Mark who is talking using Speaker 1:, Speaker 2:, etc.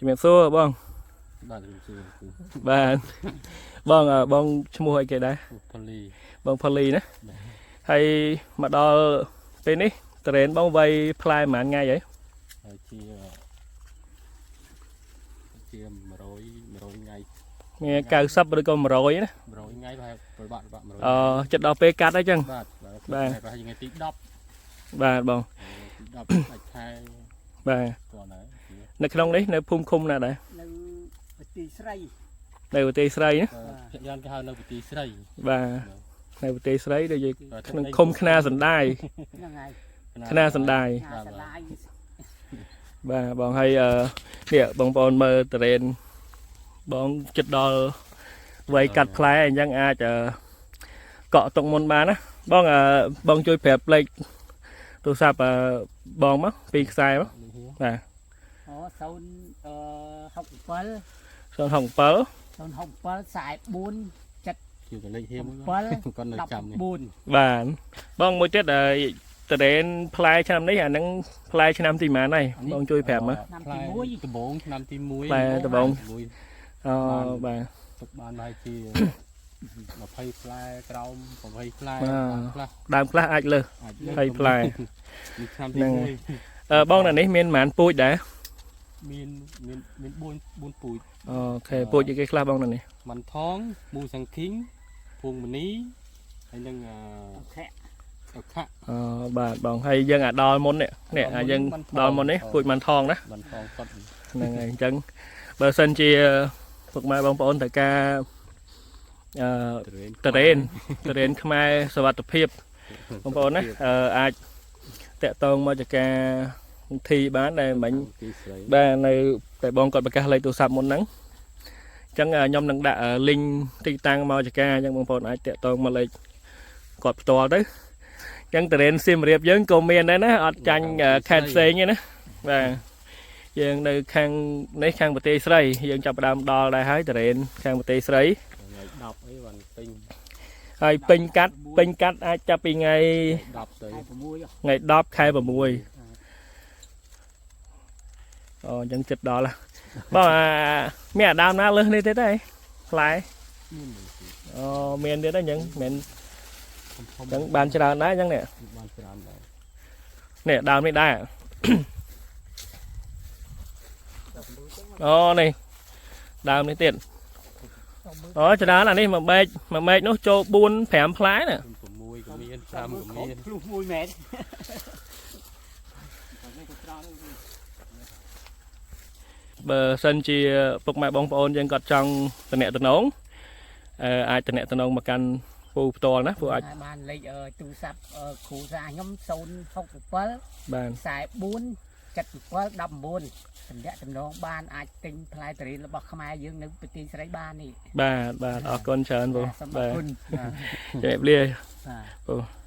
Speaker 1: ជំរាបសួរបងបាទបងឈ្មោះអីគេដែរបងផូលីណាហើយមកដល់ពេលនេះត្រេនបងវាយផ្លែប្រហែលថ្ងៃហើយ
Speaker 2: ជា100ថ្ងៃ
Speaker 1: មាន90ឬក៏100ណា
Speaker 2: 100ថ្ងៃប្រហែលប្របាក់100
Speaker 1: ចិត្តដល់ពេលកាត់ហើយចឹង
Speaker 2: បាទប្រហែលថ្ងៃទី10
Speaker 1: បាទបង
Speaker 2: ទី10ខែ
Speaker 1: បាទ
Speaker 2: គាត់ហើយ
Speaker 1: នៅក្នុងនេះនៅភូមិឃុំណាដែរ
Speaker 3: នៅប្រទេសស្រី
Speaker 1: នៅប្រទេសស្រីណា
Speaker 2: ភាគច្រើនគេហៅនៅប្រទេសស្រី
Speaker 1: បាទនៅប្រទេសស្រីដូចក្នុងឃុំខ្នាសណ្ដាយ
Speaker 3: ហ្នឹងហើយ
Speaker 1: ខ្នាសណ្ដាយបាទបងហើយនេះបងប្អូនមើលត្រេនបងចិត្តដល់វាយកាត់ផ្លែអញ្ចឹងអាចកក់ទុកមុនបានណាបងជួយប្រាប់លេខទូរស័ព្ទបងមកពីខ្សែមកបាទ
Speaker 3: 067
Speaker 2: ជាកលេខហៀមគាត់នៅចាំនេះ
Speaker 1: បាទបងមួយទៀតត្រេនផ្លែឆ្នាំនេះអាហ្នឹងផ្លែឆ្នាំទីម៉ានហើយបងជួយប្រាប់មក
Speaker 2: ឆ្នាំទី1ដំបូងឆ្នាំទី1
Speaker 1: ផ្លែដំបូងបាទ
Speaker 2: ទុកបានហើយជា20ផ្លែក្រោម20ផ្លែ
Speaker 1: ដើមខ្លះអាចលើស20ផ្លែ
Speaker 2: ឆ្នាំទី1
Speaker 1: បងនៅនេះមានប្រហែលពូជដែរ
Speaker 2: មាន4ពូជ
Speaker 1: អូខេពូជគេខ្លះបងនៅនេះ
Speaker 2: មិនថងមូសង្ឃីងភួងមនីហើយនឹងអខៈ
Speaker 1: បាទបងហើយយើងដល់មុននេះយើងដល់មុននេះពូជមិនថងណា
Speaker 2: មិនថងសុត
Speaker 1: ហ្នឹងហើយអញ្ចឹងបើសិនជាពុកម៉ែបងប្អូនត្រូវការត្រេនខ្មែរសុវត្ថិភាពបងប្អូនណាអាចតាក់ទងមកចការធីបានដែលមិញបាទនៅតែបងគាត់ប្រកាសលេខទូរស័ព្ទមុនហ្នឹងអញ្ចឹងខ្ញុំនឹងដាក់ link ទីតាំងមកចការអញ្ចឹងបងប្អូនអាចតាក់ទងមកលេខគាត់ផ្ទាល់ទៅអញ្ចឹងត្រេនសៀមរាបយើងក៏មានដែរណាអត់ចាញ់ខេត្តផ្សេងទេណាបាទយើងនៅខាងនេះខាងប្រទេសស្រីយើងចាប់ផ្ដើមដល់ដែរហើយត្រេនខាងប្រទេសស្រី
Speaker 2: ថ្ងៃ10អីបានពេញ
Speaker 1: ហើយពេញកាត់អាចចាប់ពីថ្ងៃ
Speaker 2: 10ទៅ
Speaker 1: ថ្ងៃ10ខែ6អញ្ចឹងចិត្តដល់បងមានអាដើមណាលើសនេះទេតែផ្លែមានទៀតហ្នឹងអញ្ចឹងមិនអញ្ចឹងបានច្រើនដែរអញ្ចឹងនេះ
Speaker 2: បានច្រើនដែរ
Speaker 1: នេះដើមនេះដែរនេះដើមនេះទៀតច្រើនអានេះមួយមែកនោះចូល4 5ផ្លែណា
Speaker 2: 6ក៏មាន5ក៏មាន
Speaker 3: ភ្លុះ1ម៉ែត្រ
Speaker 1: បើសិនជាពុកម៉ែបងប្អូនយើងគាត់ចង់តំណែងអាចតំណែងមកកាន់ពូផ្ទាល់ណាពូអាច
Speaker 3: បានលេខទូរស័ព្ទគ្រូសាខ្ញុំ067
Speaker 1: បាន
Speaker 3: 44 77 19តំណងបានអាចទិញផ្លែត្រេនរបស់ខ្មែរយើងនៅប្រទេសស្រីបាននេះ
Speaker 1: បាទអរគុណច្រើនពូ
Speaker 3: បាទ
Speaker 1: ជំរាបលា
Speaker 3: បាទ